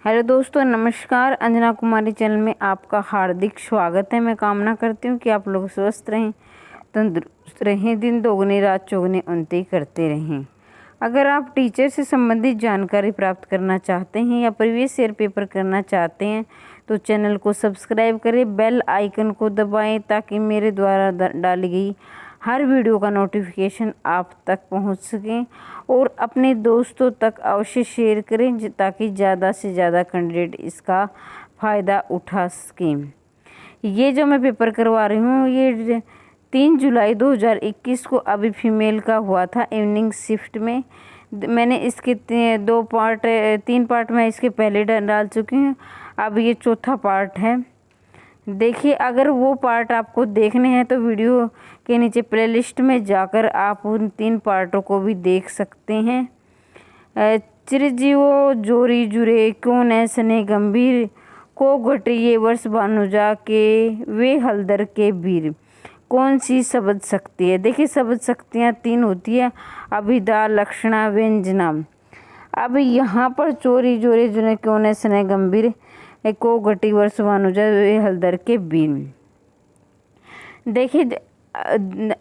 Hello दोस्तों, नमस्कार। अंजना कुमारी channel में आपका हार्दिक स्वागत है। मैं कामना करती हूँ कि आप लोग स्वस्थ रहें, तंदुरुस्त रहें, दिन दोगुनी रात चौगुनी उन्नति करते रहें। अगर आप टीचर से संबंधित जानकारी प्राप्त करना चाहते हैं या प्रीवियस ईयर पेपर करना चाहते हैं तो चैनल को सब्सक्राइब करें, बेल आइकन को दबाएं ताकि मेरे द्वारा डाली गई हर वीडियो का नोटिफिकेशन आप तक पहुंच सके और अपने दोस्तों तक अवश्य शेयर करें ताकि ज़्यादा से ज़्यादा कैंडिडेट इसका फ़ायदा उठा सकें। ये जो मैं पेपर करवा रही हूँ ये 3 जुलाई 2021 को अभी फीमेल का हुआ था इवनिंग शिफ्ट में। मैंने इसके 3 पार्ट में इसके पहले डाल चुकी हूँ, अब ये चौथा पार्ट है। देखिए, अगर वो पार्ट आपको देखने हैं तो वीडियो के नीचे प्लेलिस्ट में जाकर आप उन 3 पार्टों को भी देख सकते हैं। चिरजीवो जोरी जुरे क्यों न सने गंभीर को घटिए वर्ष भानुजा के वे हलदर के वीर, कौन सी शब्द शक्ति है। देखिए, शब्द शक्तियाँ 3 होती है, अभिधा, लक्षणा, व्यंजना। अब यहाँ पर चोरी जोरे जुरे क्यों न सने गंभीर को घटी वर्ष भानुजा वे हलदर के वीर। देखिए,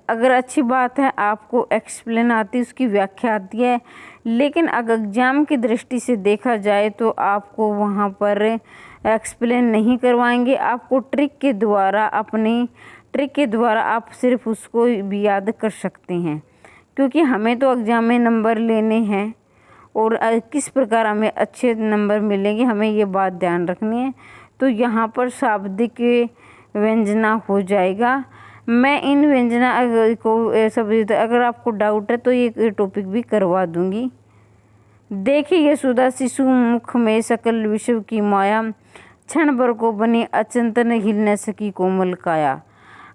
अगर अच्छी बात है आपको एक्सप्लेन आती है, उसकी व्याख्या आती है, लेकिन अगर एग्जाम की दृष्टि से देखा जाए तो आपको वहाँ पर एक्सप्लेन नहीं करवाएंगे। आपको ट्रिक के द्वारा आप सिर्फ उसको भी याद कर सकते हैं, क्योंकि हमें तो एग्जाम में नंबर लेने हैं और किस प्रकार हमें अच्छे नंबर मिलेंगे, हमें ये बात ध्यान रखनी है। तो यहाँ पर शाब्दिक व्यंजना हो जाएगा। मैं इन व्यंजना को सब अगर आपको डाउट है तो ये टॉपिक भी करवा दूंगी। देखिए, यशोदा शिशु मुख में सकल विश्व की माया, क्षण भर को बनी अचंतन हिल न सकी कोमल काया।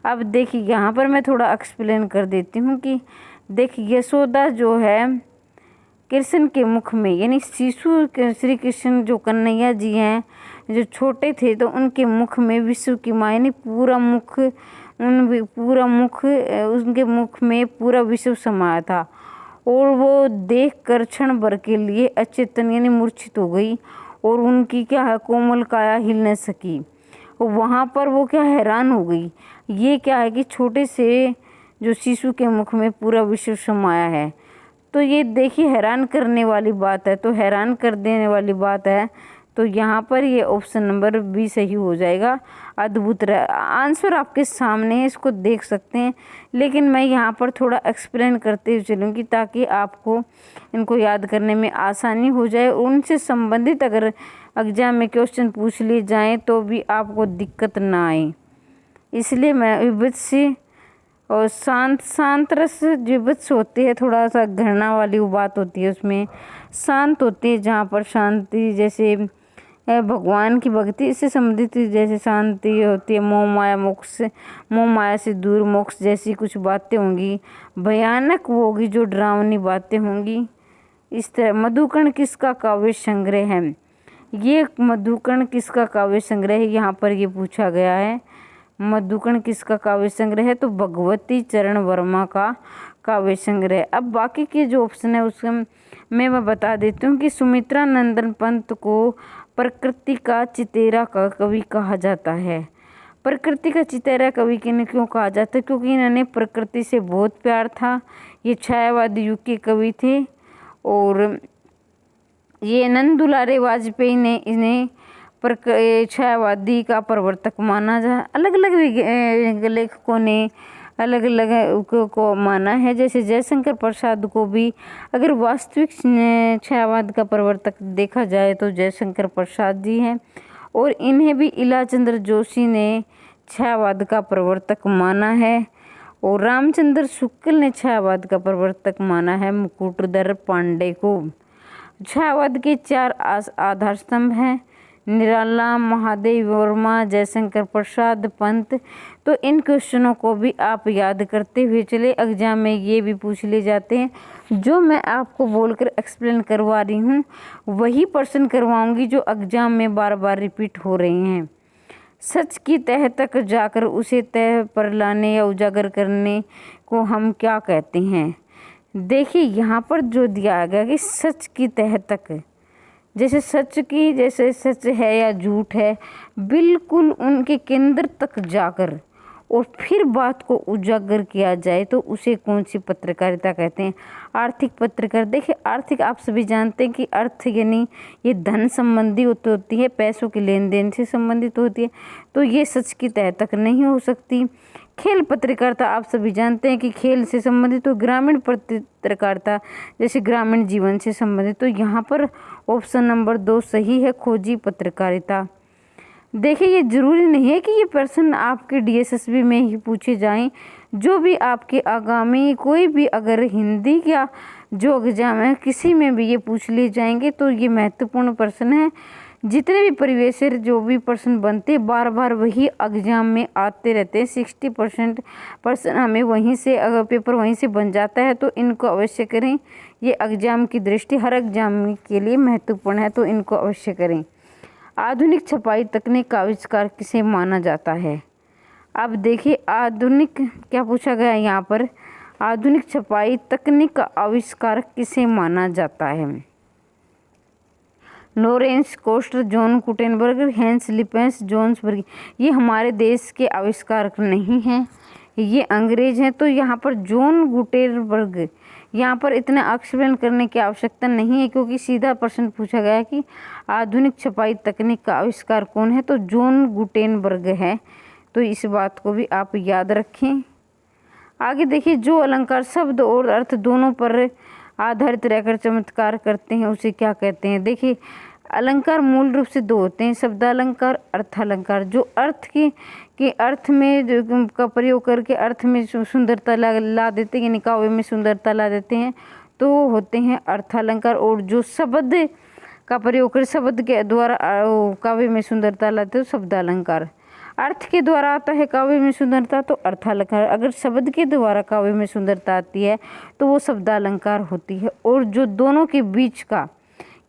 अब देखिए, यहाँ पर मैं थोड़ा एक्सप्लेन कर देती हूँ कि देखिए, यशोदा जो है कृष्ण के मुख में, यानी शिशु श्री कृष्ण जो कन्हैया जी हैं जो छोटे थे तो उनके मुख में विश्व की माँ यानी पूरा मुख उनके मुख में पूरा विश्व समाया था और वो देख कर क्षण भर के लिए अचेतन यानी मूर्छित हो गई और उनकी क्या है कोमल काया हिल न सकी। वहाँ पर वो क्या हैरान हो गई, ये क्या है कि छोटे से जो शिशु के मुख में पूरा विश्व समाया है। तो ये देखिए हैरान करने वाली बात है, तो हैरान कर देने वाली बात है। तो यहाँ पर ये ऑप्शन नंबर बी सही हो जाएगा। अद्भुत आंसर आपके सामने है, इसको देख सकते हैं, लेकिन मैं यहाँ पर थोड़ा एक्सप्लेन करते हुए चलूँगी ताकि आपको इनको याद करने में आसानी हो जाए। उनसे संबंधित अगर एग्जाम में क्वेश्चन पूछ लिए जाएँ तो भी आपको दिक्कत ना आए, इसलिए मैं विभत्स और शांत रस विभत्स होती है, थोड़ा सा घृणा वाली वो बात होती है, उसमें शांत होती है जहाँ पर शांति जैसे भगवान की भक्ति इससे संबंधित जैसे शांति होती है, मोह माया से दूर मोक्ष जैसी कुछ बातें होंगी, भयानक वो होगी जो डरावनी बातें होंगी। इस तरह मधुकर्ण किसका काव्य संग्रह है, ये मधुकर्ण किसका काव्य संग्रह है, यहाँ पर ये पूछा गया है। मधुकर्ण किसका काव्य संग्रह है, तो भगवती चरण वर्मा का काव्य संग्रह। अब बाकी के जो ऑप्शन है उसमें मैं बता देती हूँ कि सुमित्रा नंदन पंत को प्रकृति का चितेरा का कवि कहा जाता है। प्रकृति का चितेरा कवि क्यों कहा जाता है, क्योंकि इन्होंने प्रकृति से बहुत प्यार था। ये छायावादी युग के कवि थे और ये नंद दुलारे वाजपेयी ने इन्हें छायावादी का प्रवर्तक माना जा। अलग अलग लेखकों ने अलग अलग को माना है, जैसे जयशंकर प्रसाद को भी अगर वास्तविक छायावाद का प्रवर्तक देखा जाए तो जयशंकर प्रसाद जी हैं और इन्हें भी इलाचंद्र जोशी ने छायावाद का प्रवर्तक माना है और रामचंद्र शुक्ल ने छायावाद का प्रवर्तक माना है मुकुटधर पांडे को। छायावाद के 4 आधार स्तंभ हैं, निराला, महादेव वर्मा, जयशंकर प्रसाद, पंत। तो इन क्वेश्चनों को भी आप याद करते हुए चले, एग्जाम में ये भी पूछ ले जाते हैं। जो मैं आपको बोलकर एक्सप्लेन करवा रही हूँ वही प्रश्न करवाऊंगी जो एग्जाम में बार बार रिपीट हो रहे हैं। सच की तह तक जाकर उसे तह पर लाने या उजागर करने को हम क्या कहते हैं। देखिए, यहाँ पर जो दिया गया कि सच की तह तक, जैसे सच है या झूठ है, बिल्कुल उनके केंद्र तक जाकर और फिर बात को उजागर किया जाए तो उसे कौन सी पत्रकारिता कहते हैं? आर्थिक पत्रकारिता। देखिए आर्थिक, आप सभी जानते हैं कि अर्थ यानी ये धन संबंधी होती है, पैसों के लेन देन से संबंधित होती है, तो ये सच की तह तक नहीं हो सकती। खेल पत्रकारिता, आप सभी जानते हैं कि खेल से संबंधित, तो ग्रामीण पत्रकारिता जैसे ग्रामीण जीवन से संबंधित, तो यहाँ पर ऑप्शन नंबर 2 सही है, खोजी पत्रकारिता। देखिए ये जरूरी नहीं है कि ये प्रश्न आपके DSSB में ही पूछे जाएं, जो भी आपके आगामी कोई भी अगर हिंदी या जो एग्जाम है किसी में भी ये पूछ लिए जाएंगे तो ये महत्वपूर्ण प्रश्न है। जितने भी परिवेश से जो भी प्रश्न बनते बार बार वही एग्जाम में आते रहते हैं, 60% प्रश्न हमें वहीं से, अगर पेपर वहीं से बन जाता है, तो इनको अवश्य करें। ये एग्जाम की दृष्टि हर एग्जाम के लिए महत्वपूर्ण है, तो इनको अवश्य करें। आधुनिक छपाई तकनीक का आविष्कार किसे माना जाता है? अब देखिए आधुनिक क्या पूछा गया है यहाँ पर, आधुनिक छपाई तकनीक का आविष्कार किसे माना जाता है? Laurens Coster, John Gutenberg, Hans Lippens, Jonsberg. ये हमारे देश के आविष्कारक नहीं हैं, ये अंग्रेज हैं। तो यहाँ पर जॉन गुटेनबर्ग, यहाँ पर इतना एक्सप्लेन करने की आवश्यकता नहीं है, क्योंकि सीधा प्रश्न पूछा गया कि आधुनिक छपाई तकनीक का आविष्कार कौन है, तो जॉन गुटेनबर्ग है। तो इस बात को भी आप याद रखें। आगे देखिए, जो अलंकार शब्द और अर्थ दोनों पर आधारित रहकर चमत्कार करते हैं उसे क्या कहते हैं? देखिए अलंकार मूल रूप से 2 होते हैं, शब्दालंकार, अर्थालंकार। जो अर्थ के अर्थ में का प्रयोग करके अर्थ में सुंदरता ला देते हैं, यानी काव्य में सुंदरता ला देते हैं, तो होते हैं अर्थालंकार। और जो शब्द का प्रयोग कर शब्द के द्वारा काव्य में सुंदरता लाते हैं, शब्दालंकार। अर्थ के द्वारा आता है काव्य में सुंदरता, तो अर्थालंकार। अगर शब्द के द्वारा काव्य में सुंदरता आती है तो वो शब्दालंकार होती है। और जो दोनों के बीच का,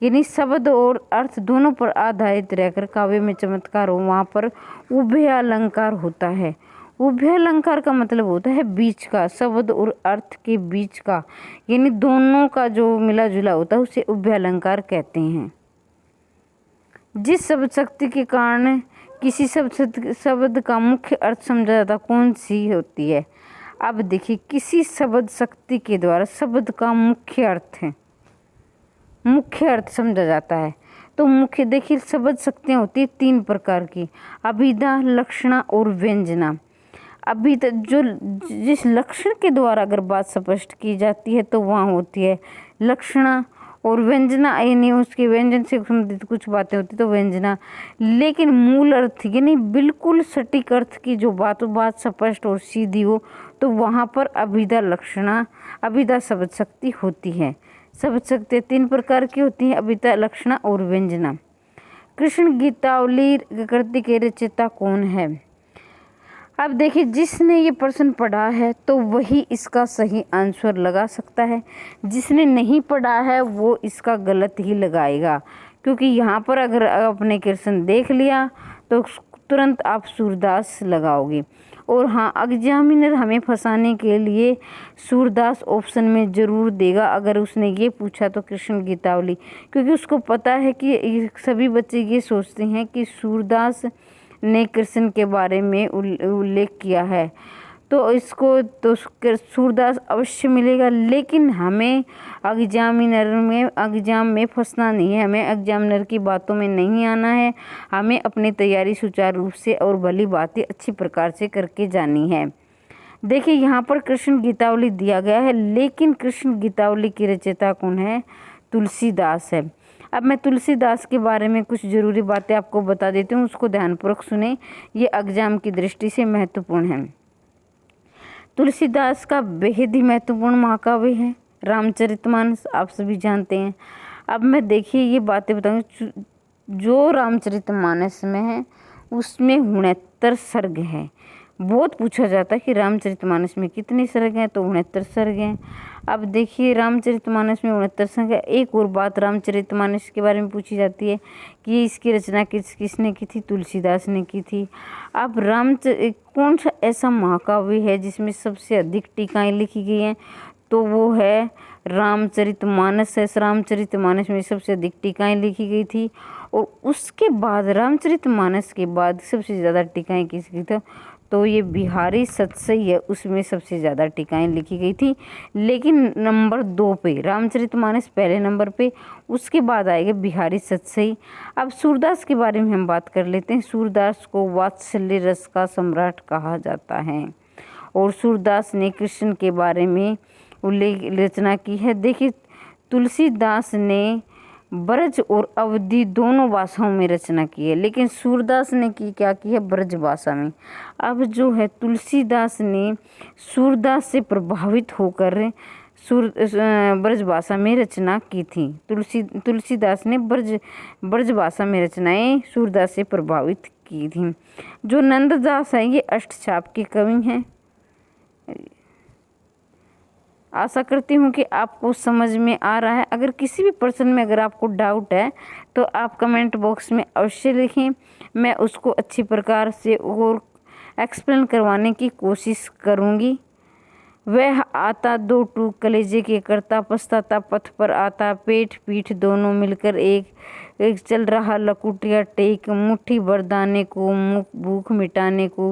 यानी शब्द और अर्थ दोनों पर आधारित रहकर काव्य में चमत्कार हो, वहाँ पर उभयालंकार होता है। उभयालंकार का मतलब होता है बीच का, शब्द और अर्थ के बीच का, यानी दोनों का जो मिला जुला होता है उसे उभयालंकार कहते हैं। जिस शब्द शक्ति के कारण किसी शब्द का मुख्य अर्थ समझा जाता कौन सी होती है? अब देखिए, किसी शब्द शक्ति के द्वारा शब्द का मुख्य अर्थ समझा जाता है। तो मुख्य देखिए, शब्द शक्तियाँ होती है 3 प्रकार की, अभिधा, लक्षणा और व्यंजना। अभिधा जो जिस लक्षण के द्वारा अगर बात स्पष्ट की जाती है तो वहाँ होती है लक्षणा, और व्यंजना यानी उसके व्यंजन से संबंधित कुछ बातें होती तो व्यंजना। लेकिन मूल अर्थ यानी बिल्कुल सटीक अर्थ की जो बात स्पष्ट और सीधी हो, तो वहाँ पर अभिधा, लक्षणा, अभिधा शब्द शक्ति होती है। शब्द शक्ति 3 प्रकार की होती हैं, अभिधा, लक्षणा और व्यंजना। कृष्ण गीतावली कृति के रचयिता कौन है? अब देखिए, जिसने ये प्रश्न पढ़ा है तो वही इसका सही आंसर लगा सकता है, जिसने नहीं पढ़ा है वो इसका गलत ही लगाएगा, क्योंकि यहाँ पर अगर आपने क्वेश्चन देख लिया तो तुरंत आप सूरदास लगाओगे। और हाँ, एग्जामिनर हमें फंसाने के लिए सूरदास ऑप्शन में ज़रूर देगा अगर उसने ये पूछा तो कृष्ण गीतावली, क्योंकि उसको पता है कि सभी बच्चे ये सोचते हैं कि सूरदास ने कृष्ण के बारे में उल्लेख किया है, तो इसको तो सूरदास अवश्य मिलेगा। लेकिन हमें एग्जाम में फंसना नहीं है, हमें एग्जामिनर की बातों में नहीं आना है, हमें अपनी तैयारी सुचारू रूप से और भली बातें अच्छी प्रकार से करके जानी है। देखिए यहाँ पर कृष्ण गीतावली दिया गया है, लेकिन कृष्ण गीतावली की रचयिता कौन है? तुलसीदास है। अब मैं तुलसीदास के बारे में कुछ ज़रूरी बातें आपको बता देती हूँ, उसको ध्यानपूर्वक सुने, ये एग्जाम की दृष्टि से महत्वपूर्ण है। तुलसीदास का बेहद ही महत्वपूर्ण महाकाव्य है रामचरितमानस, आप सभी जानते हैं। अब मैं देखिए ये बातें बताऊँगी, जो रामचरितमानस में है उसमें 69 सर्ग हैं। बहुत पूछा जाता है कि रामचरितमानस में कितने सर्ग हैं, तो 69 सर्ग हैं। अब देखिए रामचरितमानस में 69 सर्ग है। एक और बात रामचरितमानस के बारे में पूछी जाती है कि इसकी रचना किसने की थी? तुलसीदास ने की थी। अब कौन सा ऐसा महाकाव्य है जिसमें सबसे अधिक टीकाएँ लिखी गई हैं? तो वो है रामचरितमानस है। रामचरितमानस में सबसे अधिक टीकाएं लिखी गई थी। और उसके बाद रामचरितमानस के बाद सबसे ज़्यादा टीकाएं किसकी थी, तो ये बिहारी सतसई है, उसमें सबसे ज़्यादा टीकाएं लिखी गई थी। लेकिन नंबर 2 पे रामचरितमानस पहले नंबर पे, उसके बाद आएगा बिहारी सतसई। अब सूरदास के बारे में हम बात कर लेते हैं। सूरदास को वात्सल्य रस का सम्राट कहा जाता है और सूरदास ने कृष्ण के बारे में उल्लेख रचना की है। देखिए, तुलसीदास ने ब्रज और अवधी दोनों भाषाओं में रचना की है, लेकिन सूरदास ने क्या की है, ब्रज भाषा में। अब जो है तुलसीदास ने सूरदास से प्रभावित होकर ब्रज भाषा में रचना की थी। तुलसीदास ने ब्रज भाषा में रचनाएं सूरदास से प्रभावित की थी। जो नंददास है ये अष्टछाप के कवि हैं। आशा करती हूँ कि आपको समझ में आ रहा है। अगर किसी भी प्रश्न में अगर आपको डाउट है तो आप कमेंट बॉक्स में अवश्य लिखें, मैं उसको अच्छी प्रकार से और एक्सप्लेन करवाने की कोशिश करूँगी। वह आता 2 टूक कलेजे के करता, पछताता पथ पर आता, पेट पीठ दोनों मिलकर एक चल रहा लकुटिया टेक, मुट्ठी भर दाने को भूख मिटाने को,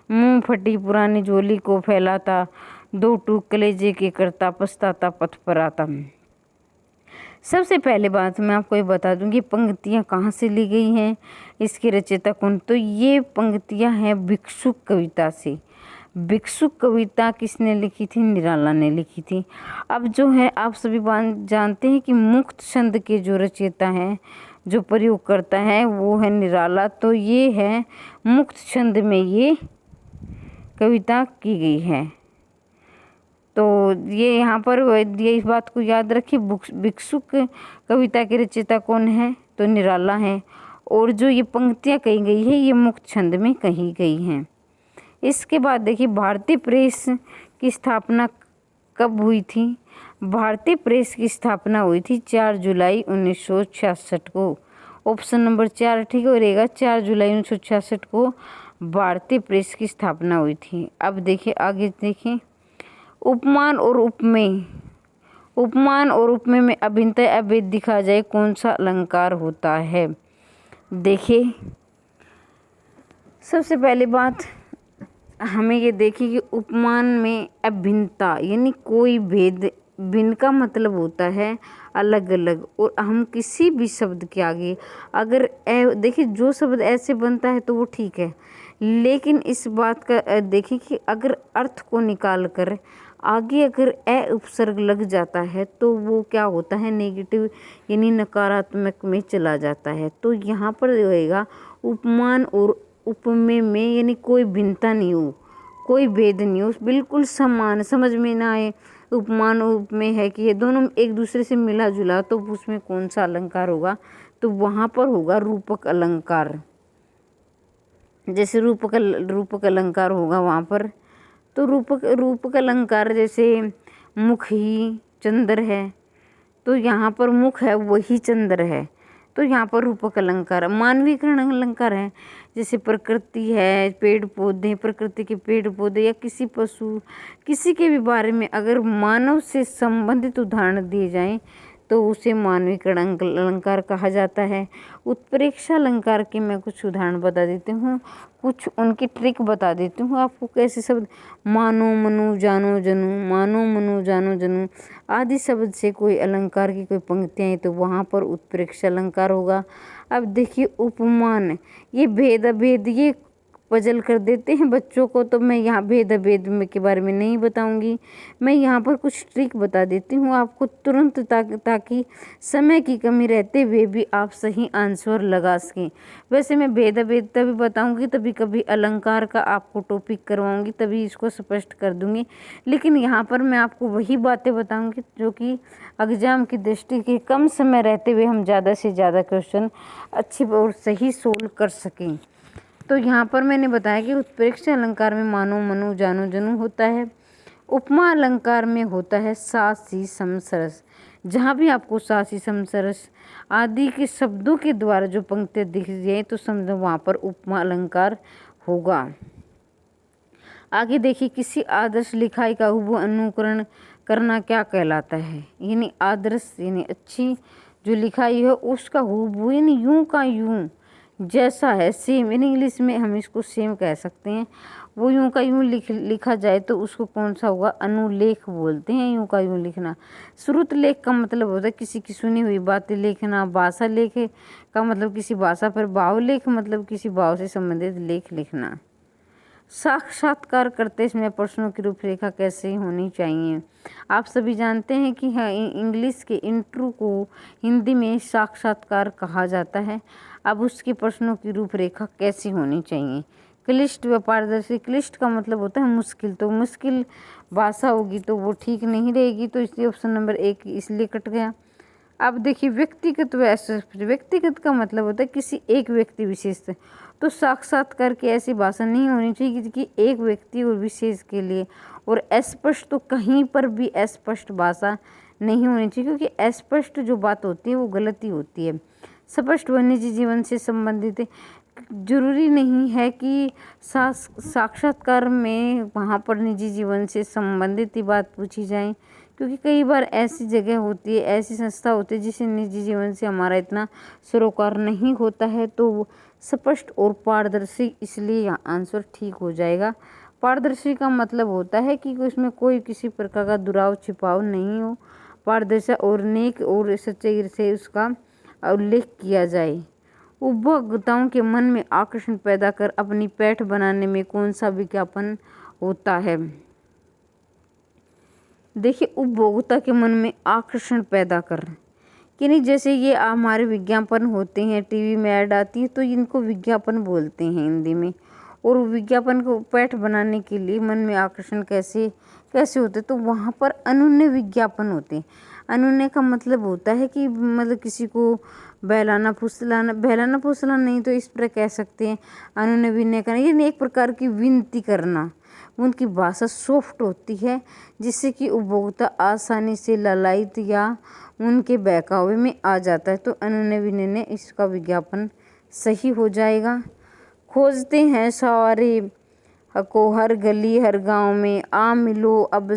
मुंह फटी पुरानी झोली को फैलाता, 2 टूक कलेजे के करता, पछताता पथ पर आता। सबसे पहले बात मैं आपको ये बता दूं कि पंक्तियां कहाँ से ली गई हैं, इसके रचयिता कौन, तो ये पंक्तियां हैं भिक्षुक कविता से। भिक्षुक कविता किसने लिखी थी, निराला ने लिखी थी। अब जो है आप सभी जानते हैं कि मुक्त छंद के जो रचयिता हैं, जो प्रयोग करता है वो है निराला। तो ये है मुक्त छंद में ये कविता की गई है। तो ये यहाँ पर ये इस बात को याद रखिए, भिक्षुक कविता के रचयिता कौन है, तो निराला है। और जो ये पंक्तियाँ कही गई है ये मुक्त छंद में कही गई हैं। इसके बाद देखिए भारतीय प्रेस की स्थापना कब हुई थी। भारतीय प्रेस की स्थापना हुई थी 4 जुलाई 1966 को। ऑप्शन नंबर 4 ठीक हो रहेगा। 4 जुलाई 1966 को भारतीय प्रेस की स्थापना हुई थी। अब देखिए आगे देखिए, उपमान और उपमेय। उपमान और उपमेय में अभिनय अभेद दिखा जाए कौन सा अलंकार होता है। देखिए सबसे पहली बात हमें ये देखिए कि उपमान में अभिन्नता यानी कोई भेद, भिन्न का मतलब होता है अलग अलग। और हम किसी भी शब्द के आगे अगर देखिए जो शब्द ऐसे बनता है तो वो ठीक है, लेकिन इस बात का देखिए कि अगर अर्थ को निकाल कर आगे अगर उपसर्ग लग जाता है तो वो क्या होता है, नेगेटिव यानी नकारात्मक में चला जाता है। तो यहाँ पर रहेगा उपमान और उपमेय में यानी कोई भिन्नता नहीं हो, कोई भेद नहीं हो, बिल्कुल समान। समझ में ना आए उपमान और उपमेय है कि ये दोनों एक दूसरे से मिला जुला, तो उसमें कौन सा अलंकार होगा, तो वहाँ पर होगा रूपक अलंकार। जैसे रूपक अलंकार होगा वहाँ पर, तो रूपक अलंकार जैसे मुख ही चंद्र है, तो यहाँ पर मुख है वही चंद्र है, तो यहाँ पर रूपक अलंकार। मानवीकरण अलंकार है जैसे प्रकृति है, पेड़ पौधे, प्रकृति के पेड़ पौधे या किसी पशु किसी के भी बारे में अगर मानव से संबंधित उदाहरण दिए जाएं तो उसे मानवीकरण अलंकार कहा जाता है। उत्प्रेक्षा अलंकार के मैं कुछ उदाहरण बता देती हूँ, कुछ उनकी ट्रिक बता देती हूँ आपको। कैसे शब्द मानो मनु जानो जनु, मानो मनु जानो जनु आदि शब्द से कोई अलंकार की कोई पंक्तियाँ हैं तो वहाँ पर उत्प्रेक्षा अलंकार होगा। अब देखिए उपमान, ये भेद अभेद ये पजल कर देते हैं बच्चों को, तो मैं यहाँ भेद अभेद के बारे में नहीं बताऊंगी। मैं यहाँ पर कुछ ट्रिक बता देती हूँ आपको तुरंत, ताकि समय की कमी रहते हुए भी आप सही आंसर लगा सकें। वैसे मैं भेद अभेद तभी बताऊंगी, तभी कभी अलंकार का आपको टॉपिक करवाऊंगी, तभी इसको स्पष्ट कर दूंगी। लेकिन यहाँ पर मैं आपको वही बातें बताऊँगी जो कि एग्जाम की दृष्टि के कम समय रहते हुए हम ज़्यादा से ज़्यादा क्वेश्चन अच्छी और सही सोल्व कर सकें। तो यहाँ पर मैंने बताया कि उत्प्रेक्षा अलंकार में मानो मनु जानो जनु होता है। उपमा अलंकार में होता है सासी समसरस। जहाँ भी आपको सासी समसरस आदि के शब्दों के द्वारा जो पंक्तियाँ दिख जाए तो समझो वहाँ पर उपमा अलंकार होगा। आगे देखिए, किसी आदर्श लिखाई का हुबहू अनुकरण करना क्या कहलाता है। यानी आदर्श यानी अच्छी जो लिखाई है उसका हूबहू यानी यूं का यूं जैसा है सेम, यानी इंग्लिश में हम इसको सेम कह सकते हैं। वो यूं का यूं लिखा जाए तो उसको कौन सा होगा, अनुलेख बोलते हैं। यूं का यूं लिखना। श्रुत लेख का मतलब होता है किसी की सुनी हुई बातें लिखना। भाषा लेख का मतलब किसी भाषा पर, भाव लेख मतलब किसी भाव से संबंधित लेख लिखना। साक्षात्कार करते समय प्रश्नों की रूपरेखा कैसे होनी चाहिए। आप सभी जानते हैं कि हाँ, इंग्लिश के इंटरव्यू को हिंदी में साक्षात्कार कहा जाता है। अब उसके प्रश्नों की रूपरेखा कैसी होनी चाहिए। क्लिष्ट व पारदर्शी। क्लिष्ट का मतलब होता है मुश्किल, तो मुश्किल भाषा होगी तो वो ठीक नहीं रहेगी, तो इसलिए ऑप्शन नंबर 1 इसलिए कट गया। अब देखिए व्यक्तिगत व अस्पष्ट। व्यक्तिगत का मतलब होता है किसी एक व्यक्ति विशेष से, तो साक्षात्कार की ऐसी भाषा नहीं होनी चाहिए कि एक व्यक्ति और विशेष के लिए। और अस्पष्ट तो कहीं पर भी अस्पष्ट भाषा नहीं होनी चाहिए, क्योंकि अस्पष्ट जो बात होती है वो गलती होती है। स्पष्ट व निजी जीवन से संबंधित है। जरूरी नहीं है कि साक्षात्कार में वहाँ पर निजी जीवन से संबंधित ही बात पूछी जाए, क्योंकि कई बार ऐसी जगह होती है, ऐसी संस्था होती है जिसे निजी जीवन से हमारा इतना सरोकार नहीं होता है। तो स्पष्ट और पारदर्शी, इसलिए यहाँ आंसर ठीक हो जाएगा। पारदर्शी का मतलब होता है कि उसमें कोई किसी प्रकार का दुराव छिपाव नहीं हो। पारदर्शी और नेक और सच्चाई से उसका उल्लेख किया जाए। उपभोक्ताओं के मन में आकर्षण पैदा कर अपनी पैठ बनाने में कौन सा विज्ञापन होता है। देखिए उपभोक्ता के मन में आकर्षण पैदा कर, कि नहीं, जैसे ये हमारे विज्ञापन होते हैं, टीवी में ऐड आती है तो इनको विज्ञापन बोलते हैं हिंदी में। और विज्ञापन को पैठ बनाने के लिए मन में आकर्षण कैसे कैसे होते, तो वहाँ पर अनन्य विज्ञापन होते हैं। अनन्य का मतलब होता है कि मतलब किसी को बहलाना फुसलाना नहीं, तो इस पर कह सकते हैं अनन्य विनय करना, यानी एक प्रकार की विनती करना। उनकी भाषा सॉफ्ट होती है जिससे कि उपभोक्ता आसानी से ललायत या उनके बहकावे में आ जाता है, तो अनन्य विनय इसका विज्ञापन सही हो जाएगा। खोजते हैं सारे को हर गली हर गांव में, आ मिलो अब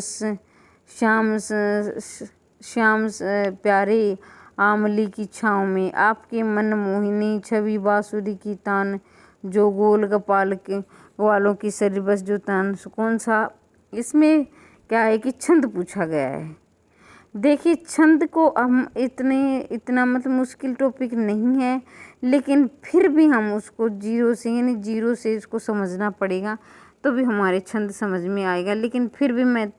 श्याम प्यारे आमली की छाँव में, आपके मन मोहिनी छवि बांसुरी की तान, जो गोल कपाल के वालों की शरीर बस जो तान। कौन सा इसमें क्या है कि छंद पूछा गया है। देखिए छंद को हम इतना मतलब मुश्किल टॉपिक नहीं है, लेकिन फिर भी हम उसको जीरो से यानी जीरो से इसको समझना पड़ेगा, तो भी हमारे छंद समझ में आएगा। लेकिन फिर भी मैं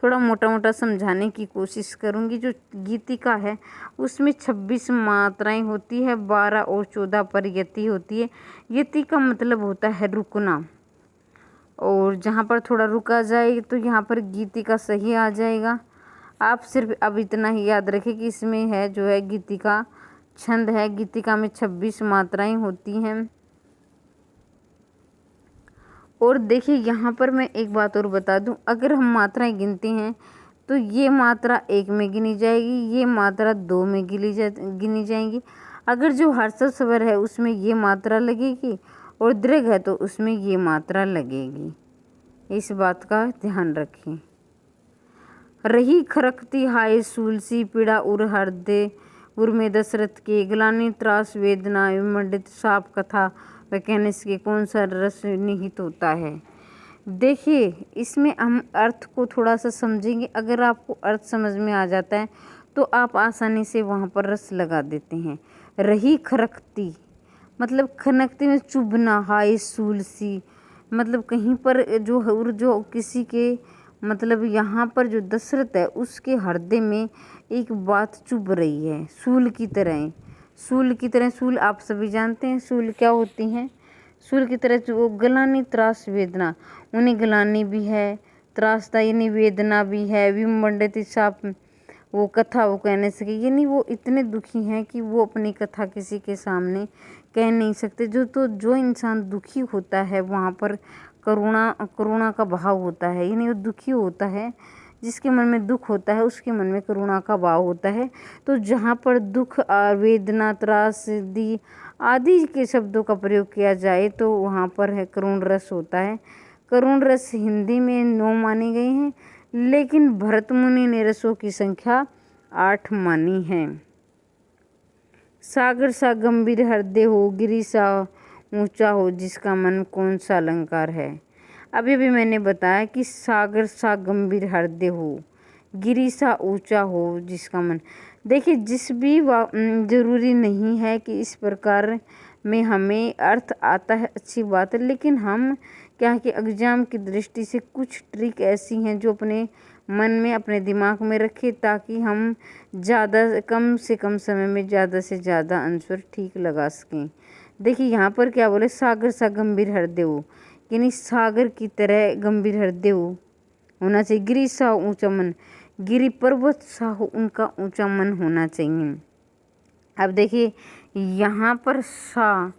थोड़ा मोटा मोटा समझाने की कोशिश करूँगी। जो गीतिका है उसमें 26 मात्राएं होती है, 12 और 14 पर यति होती है। यति का मतलब होता है रुकना, और जहाँ पर थोड़ा रुका जाए तो यहाँ पर गीतिका सही आ जाएगा। आप सिर्फ अब इतना ही याद रखें कि इसमें है जो है गीतिका छंद है। गीतिका में 26 मात्राएं होती हैं। और देखिए यहाँ पर मैं एक बात और बता दूं, अगर हम मात्राएं गिनते हैं तो ये मात्रा 1 में गिनी जाएगी, ये मात्रा 2 में गिनी जाएंगी। अगर जो हर्षद स्वर है उसमें ये मात्रा लगेगी, और दीर्घ है तो उसमें ये मात्रा लगेगी। इस बात का ध्यान रखें। रही खरकती हाय सूलसी पीड़ा उर हृदय उर में दशरथ के, ग्लानि त्रास वेदना विमंडित साप कथा व कहने से कौन सा रस निहित होता है। देखिए इसमें हम अर्थ को थोड़ा सा समझेंगे। अगर आपको अर्थ समझ में आ जाता है तो आप आसानी से वहाँ पर रस लगा देते हैं। रही खरकती मतलब खनकती में चुभना, हाय सूलसी मतलब कहीं पर जो किसी के मतलब यहाँ पर जो दशरथ है उसके हृदय में एक बात चुभ रही है, सूल की तरह। सूल आप सभी जानते हैं सूल क्या होती हैं। सूल की तरह जो ग्लानि त्रास वेदना, उन्हें ग्लानि भी है, त्रासता यानी वेदना भी है, विमंडित साप वो कथा वो कहने से, यानी वो इतने दुखी हैं कि वो अपनी कथा किसी के सामने कह नहीं सकते। जो इंसान दुखी होता है वहाँ पर करुणा का भाव होता है, यानी वो दुखी होता है, जिसके मन में दुख होता है उसके मन में करुणा का भाव होता है। तो जहाँ पर दुख वेदना त्रासदी आदि के शब्दों का प्रयोग किया जाए तो वहाँ पर है करुण रस होता है। करुण रस हिंदी में 9 माने गए हैं, लेकिन भरत मुनि ने रसों की संख्या 8 मानी है। सागर सा गंभीर हृदय हो, गिरि सा ऊंचा हो, जिसका मन कौन सा अलंकार है। अभी भी मैंने बताया कि सागर सा गंभीर हृदय हो, गिरि सा ऊंचा हो, जिसका मन। देखिए, जिस भी जरूरी नहीं है कि इस प्रकार में हमें अर्थ आता है, अच्छी बात है, लेकिन हम क्या है कि एग्जाम की दृष्टि से कुछ ट्रिक ऐसी हैं जो अपने मन में, अपने दिमाग में रखें, ताकि हम कम से कम समय में ज़्यादा से ज़्यादा आंसर ठीक लगा सकें। देखिए यहाँ पर क्या बोले, सागर सा गंभीर हृदय हो, यानी सागर की तरह गंभीर हृदय होना चाहिए। गिरि सा ऊंचा मन, गिरि पर्वत सा हो उनका ऊंचा मन होना चाहिए। अब देखिए यहाँ पर सा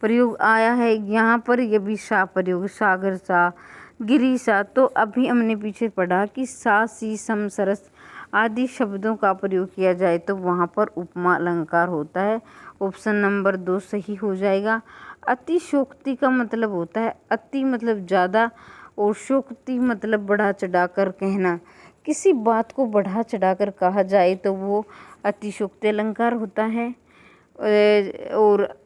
प्रयोग आया है, यहाँ पर ये भी सा प्रयोग, सागर सा, गिरि सा। तो अभी हमने पीछे पढ़ा कि सा, सी, सम, सरस आदि शब्दों का प्रयोग किया जाए तो वहाँ पर उपमा अलंकार होता है। ऑप्शन नंबर 2 सही हो जाएगा। अतिशोक्ति का मतलब होता है, अति मतलब ज़्यादा, और शोक्ति मतलब बढ़ा चढ़ाकर कहना। किसी बात को बढ़ा चढ़ाकर कहा जाए तो वो अतिशोक्ति अलंकार होता है। और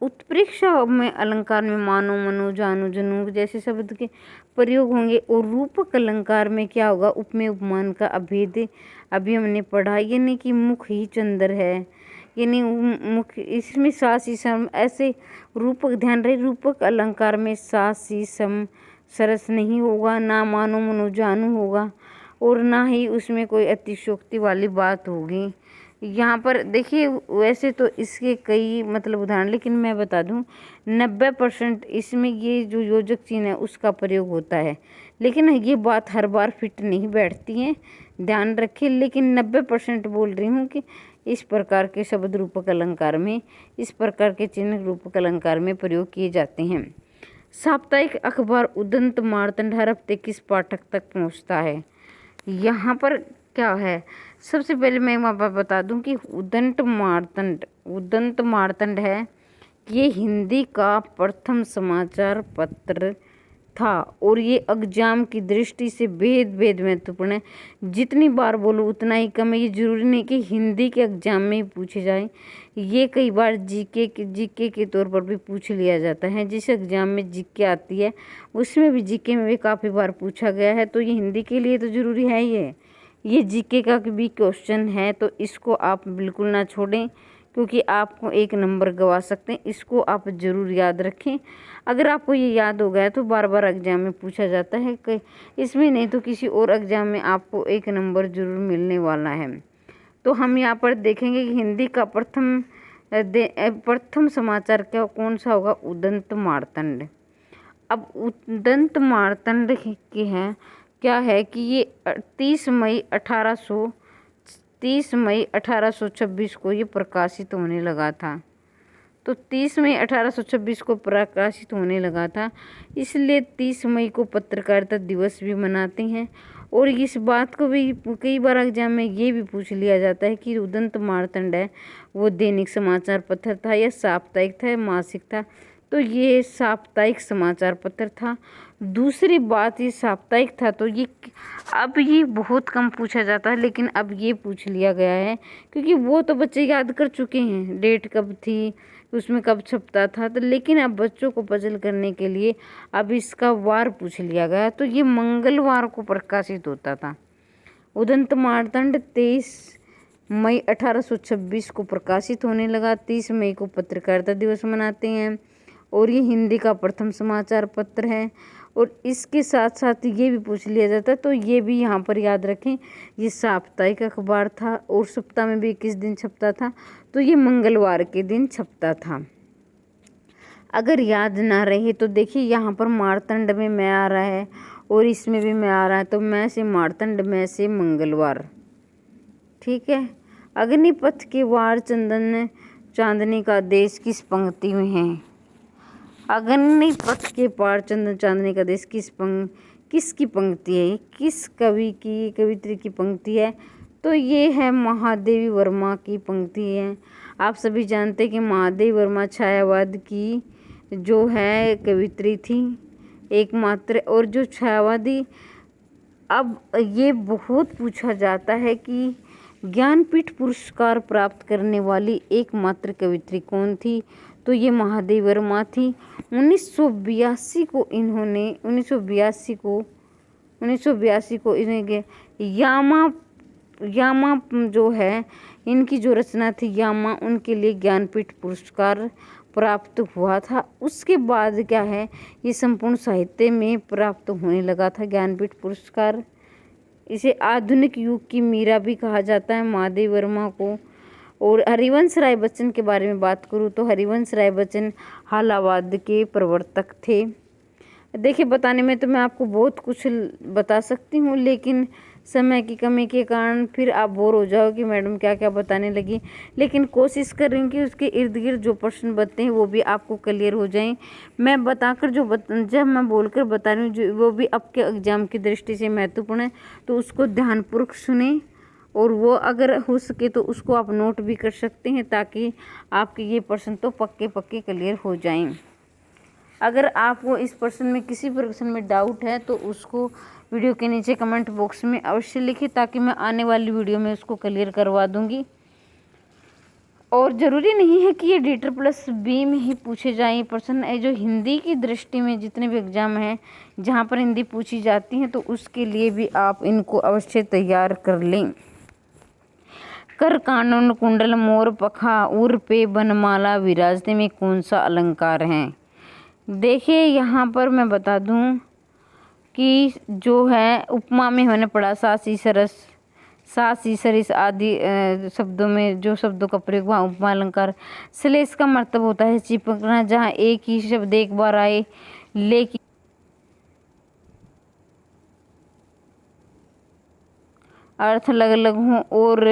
उत्प्रेक्षा में अलंकार में मानो, मनो, जानो, जनू जैसे शब्द के प्रयोग होंगे। और रूपक अलंकार में क्या होगा, उपमेय उपमान का अभेद अभी हमने पढ़ा, यानी कि मुख ही चंद्र है, यानी मुख, इसमें सा सी सम ऐसे रूपक, ध्यान रहे रूपक अलंकार में सा सी सम सरस नहीं होगा, ना मानो मनो जानू होगा, और ना ही उसमें कोई अतिशोक्ति वाली बात होगी। यहाँ पर देखिए, वैसे तो इसके कई मतलब उदाहरण, लेकिन मैं बता दूं 90% इसमें ये जो योजक चिन्ह है उसका प्रयोग होता है, लेकिन ये बात हर बार फिट नहीं बैठती है, ध्यान रखिए। लेकिन 90% बोल रही हूँ कि इस प्रकार के शब्द रूपक अलंकार में, इस प्रकार के चिन्ह रूपक अलंकार में प्रयोग किए जाते हैं। साप्ताहिक अखबार उदंत मार्तंड हर हफ्ते किस पाठक तक पहुँचता है। यहाँ पर क्या है, सबसे पहले मैं वहाँ पर बता दूं कि उदंत मार्तंड है, ये हिंदी का प्रथम समाचार पत्र था, और ये एग्जाम की दृष्टि से बेहद महत्वपूर्ण है। जितनी बार बोलो उतना ही कम है। ये जरूरी नहीं कि हिंदी के एग्जाम में ही पूछे जाए, ये कई बार जीके के तौर पर भी पूछ लिया जाता है। जिस एग्जाम में जीके आती है उसमें भी, जीके में भी काफ़ी बार पूछा गया है, तो ये हिंदी के लिए तो ज़रूरी है ये जीके का भी क्वेश्चन है, तो इसको आप बिल्कुल ना छोड़ें, क्योंकि आपको 1 नंबर गवा सकते हैं। इसको आप ज़रूर याद रखें। अगर आपको ये याद हो गया तो बार बार एग्जाम में पूछा जाता है, इसमें नहीं तो किसी और एग्जाम में आपको 1 नंबर जरूर मिलने वाला है। तो हम यहाँ पर देखेंगे कि हिंदी का प्रथम समाचार क्या कौन सा होगा, उदंत मार्तंड। अब उदंत मार्तंड की है क्या है कि ये 30 मई 1826 को ये प्रकाशित होने लगा था। तो 30 मई 1826 को प्रकाशित होने लगा था, इसलिए 30 मई को पत्रकारिता दिवस भी मनाते हैं। और इस बात को भी कई बार एग्जाम में ये भी पूछ लिया जाता है कि उदंत मार्तंड है वो दैनिक समाचार पत्र था या साप्ताहिक था या मासिक था। तो ये साप्ताहिक समाचार पत्र था। दूसरी बात, ये साप्ताहिक था, तो ये अब ये बहुत कम पूछा जाता है, लेकिन अब ये पूछ लिया गया है, क्योंकि वो तो बच्चे याद कर चुके हैं डेट कब थी, उसमें कब छपता था। तो लेकिन अब बच्चों को पजल करने के लिए अब इसका वार पूछ लिया गया, तो ये मंगलवार को प्रकाशित होता था। उदंत मार्तंड 23 मई 1826 को प्रकाशित होने लगा। 30 मई को पत्रकारिता दिवस मनाते हैं, और ये हिंदी का प्रथम समाचार पत्र है। और इसके साथ साथ ये भी पूछ लिया जाता है, तो ये भी यहाँ पर याद रखें, ये साप्ताहिक अखबार था, और सप्ताह में भी किस दिन छपता था, तो ये मंगलवार के दिन छपता था। अगर याद ना रहे तो देखिए यहाँ पर मार्तंड में मैं आ रहा है और इसमें भी मैं आ रहा है, तो मैं से मार्तंड, मैं से मंगलवार, ठीक है। अग्निपथ के वार चंदन चांदनी का देश किस पंक्ति में है। अग्निपथ के पार चंदन चांदनी का देश किसकी पंक्ति है, किस कवि की, कवित्री की पंक्ति है, तो ये है महादेवी वर्मा की पंक्ति है। आप सभी जानते हैं कि महादेवी वर्मा छायावाद की जो है कवित्री थी एकमात्र, और जो छायावादी अब ये बहुत पूछा जाता है कि ज्ञानपीठ पुरस्कार प्राप्त करने वाली एकमात्र कवियत्री कौन थी? तो ये महादेवी वर्मा थी। 1982 को इन्होंने 1982 को इन्हें यामा जो है इनकी जो रचना थी यामा, उनके लिए ज्ञानपीठ पुरस्कार प्राप्त हुआ था। उसके बाद क्या है, ये संपूर्ण साहित्य में प्राप्त होने लगा था ज्ञानपीठ पुरस्कार। इसे आधुनिक युग की मीरा भी कहा जाता है महादेवी वर्मा को। और हरिवंश राय बच्चन के बारे में बात करूँ तो हरिवंश राय बच्चन हालावाद के प्रवर्तक थे। देखिए, बताने में तो मैं आपको बहुत कुछ बता सकती हूँ, लेकिन समय की कमी के कारण फिर आप बोर हो जाओ कि मैडम क्या क्या बताने लगी। लेकिन कोशिश कर रही हूँ कि उसके इर्द गिर्द जो प्रश्न बनते हैं वो भी आपको क्लियर हो जाएं। मैं बताकर जब मैं बोलकर बता रही हूँ जो वो भी आपके एग्जाम की दृष्टि से महत्वपूर्ण है, तो उसको ध्यानपूर्वक सुने और वो अगर हो सके तो उसको आप नोट भी कर सकते हैं, ताकि आपके ये प्रश्न तो पक्के पक्के क्लियर हो जाएं। अगर आपको इस प्रश्न में किसी प्रश्न में डाउट है तो उसको वीडियो के नीचे कमेंट बॉक्स में अवश्य लिखें, ताकि मैं आने वाली वीडियो में उसको क्लियर करवा दूंगी। और ज़रूरी नहीं है कि ये D++ में ही पूछे जाएँ प्रश्न। है जो हिंदी की दृष्टि में जितने भी एग्ज़ाम हैं जहाँ पर हिंदी पूछी जाती हैं, तो उसके लिए भी आप इनको अवश्य तैयार कर लें। कर कानन कुंडल मोर पखा उर पे बनमाला विराजते में कौन सा अलंकार है? देखिए, यहाँ पर मैं बता दूं कि जो है उपमा में हमने पढ़ा सासी सरस सासी सरिस आदि शब्दों में जो शब्दों का प्रयोग वहाँ उपमा अलंकार। श्लेष का मतलब होता है चिपकना, जहाँ एक ही शब्द एक बार आए लेकिन अर्थ अलग अलग हों। और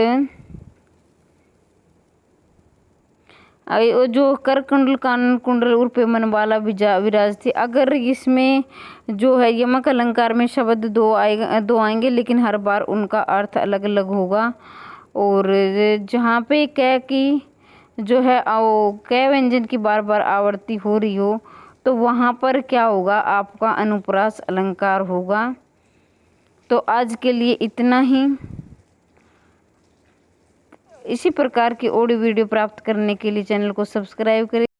जो कर कुंडल कानन कुंडल उर्पे मनबाला विराज थी, अगर इसमें जो है यमक अलंकार में शब्द दो आएंगे लेकिन हर बार उनका अर्थ अलग अलग होगा। और जहाँ पे कै की जो है कै व्यंजन की बार बार आवृत्ति हो रही हो, तो वहाँ पर क्या होगा, आपका अनुप्रास अलंकार होगा। तो आज के लिए इतना ही। इसी प्रकार की ऑडियो वीडियो प्राप्त करने के लिए चैनल को सब्सक्राइब करें।